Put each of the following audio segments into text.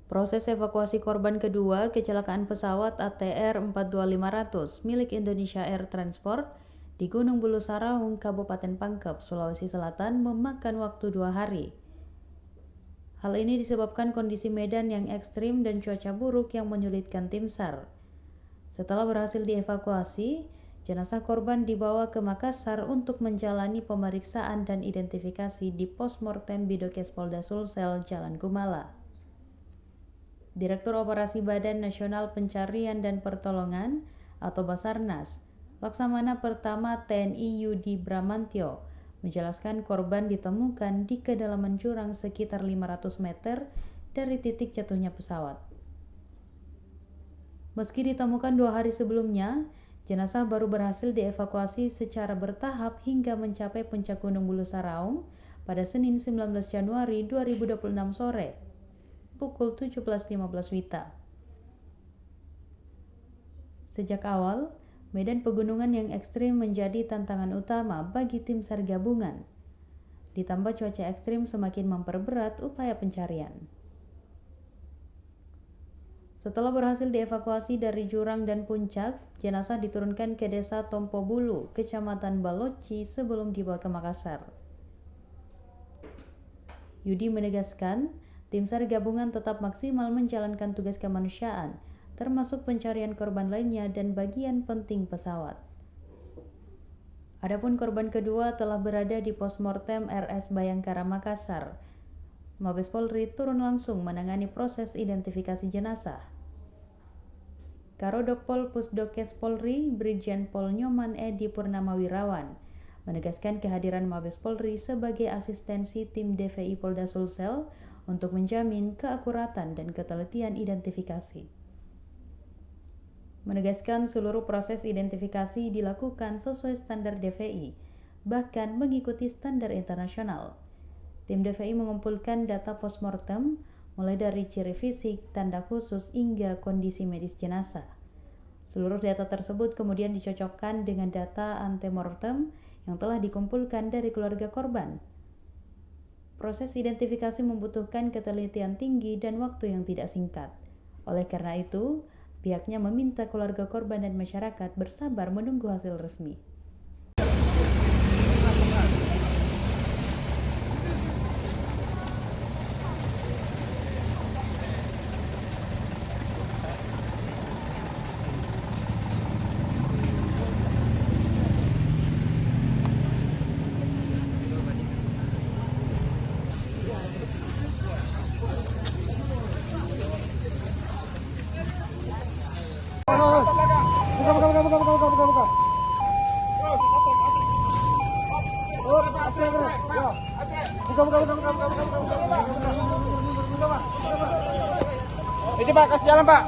Proses evakuasi korban kedua kecelakaan pesawat ATR 42500 milik Indonesia Air Transport di Gunung Bulu Saraung, Kabupaten Pangkep, Sulawesi Selatan memakan waktu 2 hari. Hal ini disebabkan kondisi medan yang ekstrim dan cuaca buruk yang menyulitkan tim SAR. Setelah berhasil dievakuasi, jenazah korban dibawa ke Makassar untuk menjalani pemeriksaan dan identifikasi di Postmortem Bidokes Polda Sulsel, Jalan Kumala. Direktur Operasi Badan Nasional Pencarian dan Pertolongan atau Basarnas, Laksamana Pertama TNI Yudi Bramantyo, menjelaskan korban ditemukan di kedalaman jurang sekitar 500 meter dari titik jatuhnya pesawat. Meski ditemukan 2 hari sebelumnya, jenazah baru berhasil dievakuasi secara bertahap hingga mencapai puncak Gunung Bulu Saraung pada Senin 19 Januari 2026 sore, pukul 17.15 WITA. Sejak awal, medan pegunungan yang ekstrim menjadi tantangan utama bagi tim SAR gabungan. Ditambah cuaca ekstrim semakin memperberat upaya pencarian. Setelah berhasil dievakuasi dari jurang dan puncak, jenazah diturunkan ke Desa Tompo Bulu, Kecamatan Baloci sebelum dibawa ke Makassar. Yudi menegaskan, tim SAR gabungan tetap maksimal menjalankan tugas kemanusiaan, termasuk pencarian korban lainnya dan bagian penting pesawat. Adapun korban kedua telah berada di Postmortem RS Bayangkara Makassar. Mabes Polri turun langsung menangani proses identifikasi jenazah. Karodokpol Pusdokes Polri, Brigjen Pol Nyoman Edi Purnamawirawan, menegaskan kehadiran Mabes Polri sebagai asistensi tim DVI Polda Sulsel untuk menjamin keakuratan dan ketelitian identifikasi. Menegaskan seluruh proses identifikasi dilakukan sesuai standar DVI, bahkan mengikuti standar internasional. Tim DVI mengumpulkan data postmortem, mulai dari ciri fisik, tanda khusus, hingga kondisi medis jenazah. Seluruh data tersebut kemudian dicocokkan dengan data antemortem yang telah dikumpulkan dari keluarga korban. Proses identifikasi membutuhkan ketelitian tinggi dan waktu yang tidak singkat. Oleh karena itu, pihaknya meminta keluarga korban dan masyarakat bersabar menunggu hasil resmi. Buka. Ini Pak, kasih jalan Pak.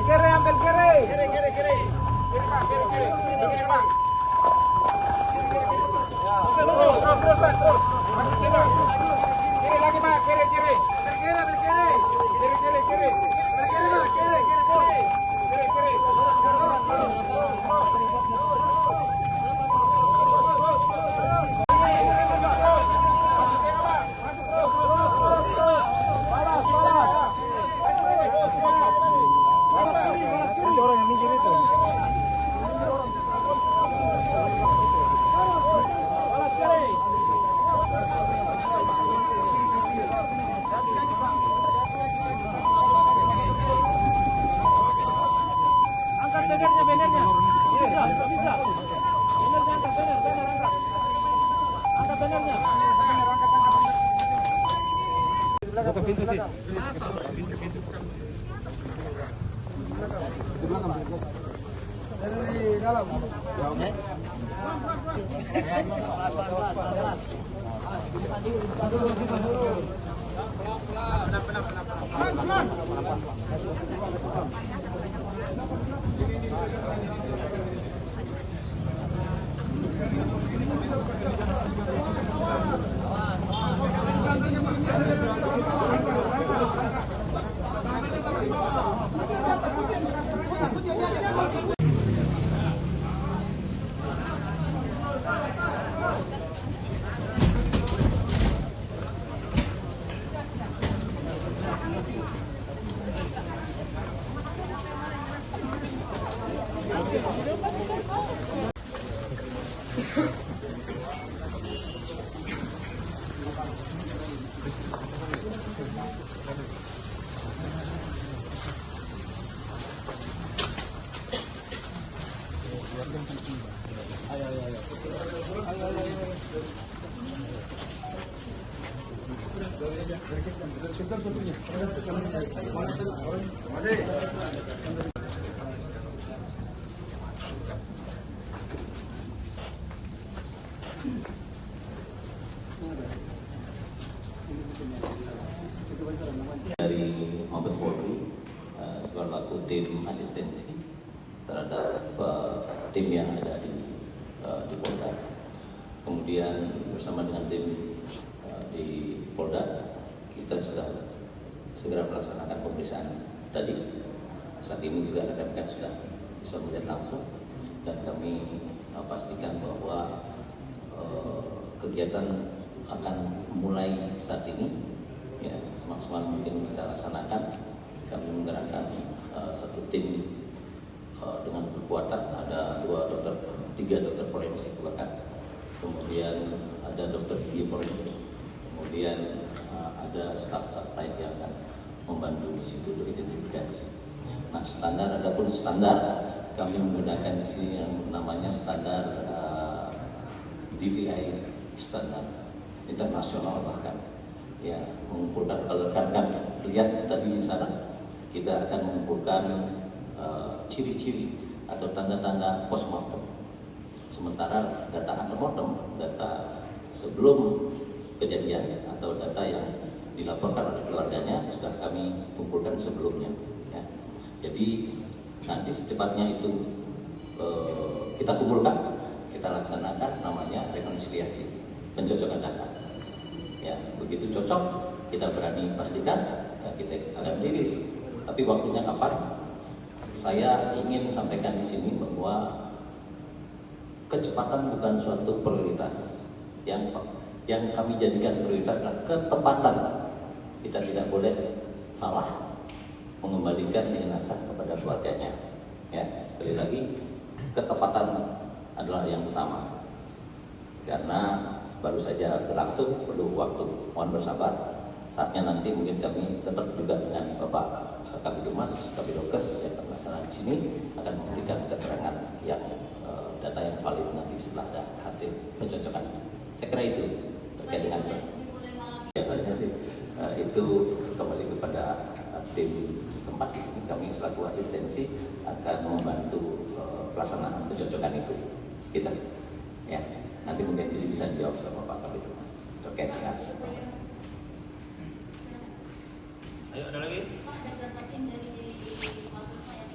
Kiri, ambil kiri. Kiri Pak, kiri Pak. Terus Pak, terus. Kiri lagi Pak, kiri. Ambil kiri. Kiri Pak, kiri. Orang yang minggir itu. Angkat benernya. Bisa. Benernya angkat, bener angkat. Angkat benernya. Buka pintu sih. Dari dalam. Dari Mabes Polri sebagai tim asistensi terhadap tim yang ada di Polda. Kemudian bersama dengan tim di Polda kita sudah segera melaksanakan pemeriksaan tadi. Saat ini juga rekan-rekan sudah bisa melihat langsung dan kami pastikan bahwa kegiatan akan mulai saat ini. Ya, semaksimal mungkin kita laksanakan. Kami menggerakkan satu tim dengan kekuatan ada 3 dokter forensik bahkan, kemudian ada dokter forensik, kemudian ada staf-staf lain yang akan membantu di situ untuk identifikasi. Nah, adapun standar kami menggunakan di sini yang namanya standar DVI, standar internasional bahkan. Ya, mengumpulkan, kalau rekan-rekan lihat tadi di sana, kita akan mengumpulkan ciri-ciri atau tanda-tanda postmortem. Sementara data antemortem, data sebelum kejadian atau data yang dilaporkan oleh keluarganya sudah kami kumpulkan sebelumnya. Ya. Jadi nanti secepatnya itu kita kumpulkan, kita laksanakan namanya rekonsiliasi, pencocokan data. Ya, begitu cocok kita berani pastikan ya, kita akan rilis. Tapi waktunya kapan? Saya ingin sampaikan di sini bahwa kecepatan bukan suatu prioritas. Yang kami jadikan prioritas adalah ketepatan. Kita tidak boleh salah mengembalikan jenazah kepada keluarganya. Ya, sekali lagi ketepatan adalah yang utama. Karena baru saja berlangsung, perlu waktu, mohon bersabar. Saatnya nanti mungkin kami tetap juga dengan Bapak Kabid Humas, Kabid Dokes yang melaksanakan di sini akan memberikan keterangan yang data yang valid nanti setelah ada hasil pencocokan. Saya kira itu terkait dengan biasanya sih itu kembali kepada tim setempat di sini. Kami selaku asistensi akan membantu pelaksanaan pencocokan itu. Kita, ya. Nanti mungkin bisa dijawab sama Pak Kabid Humas terkait dengan. Ayo, ada lagi? Pak, ada berapa tim dari Mabes Pak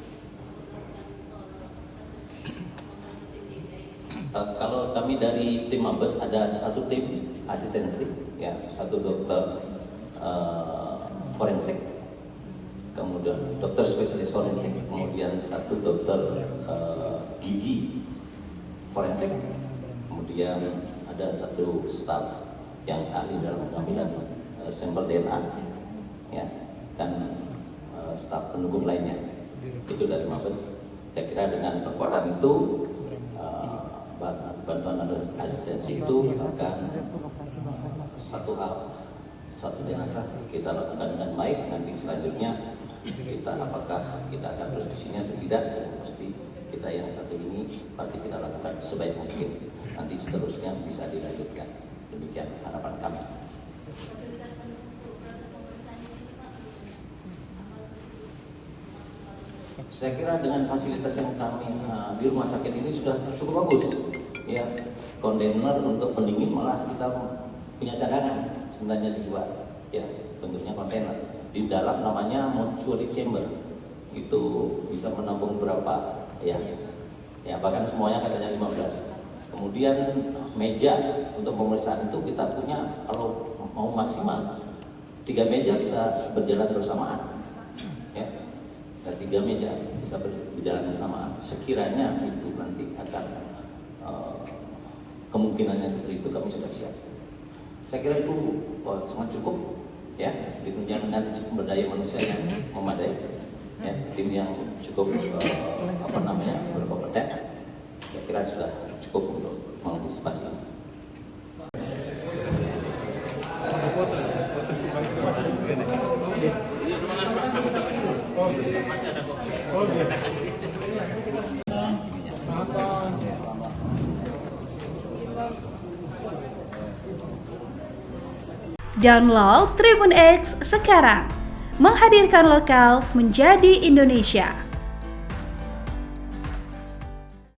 yang melakukan proses membantu tim DKI? Kalau kami dari tim Mabes ada satu tim asistensi, ya, satu dokter forensik, kemudian dokter spesialis forensik, kemudian satu dokter gigi forensik. Kemudian ada satu staf yang ahli dalam pengambilan sampel DNA, ya, dan staf pendukung lainnya. Itu dari Mabes. Saya kira dengan kekuatan itu, bantuan asistensi itu akan satu jenazah kita lakukan dengan baik. Nanti selanjutnya apakah kita akan terus di sini atau tidak, pasti kita yang satu ini pasti kita lakukan sebaik mungkin. Nanti seterusnya bisa dilanjutkan. Demikian harapan kami. Fasilitas pendukung proses pemeriksaan di sini Pak? Saya kira dengan fasilitas yang kami di rumah sakit ini sudah cukup bagus. Ya, kontainer untuk pendingin malah kita punya cadangan sebenarnya dijual. Ya, bentuknya kontainer. Di dalam namanya mortuary chamber. Itu bisa menampung berapa? Ya, bahkan semuanya katanya 15. Kemudian meja untuk pemeriksaan itu kita punya, kalau mau maksimal 3 meja bisa berjalan bersamaan, ya, dan 3 meja bisa berjalan bersamaan. Sekiranya itu nanti akan kemungkinannya seperti itu, kami sudah siap. Saya kira itu sangat cukup, ya, ditunjang dengan sumber daya manusia yang memadai, ya, tim yang cukup berkompeten. Saya kira sudah cukup untuk mengantisipasi. Download Tribun X sekarang. Menghadirkan lokal menjadi Indonesia.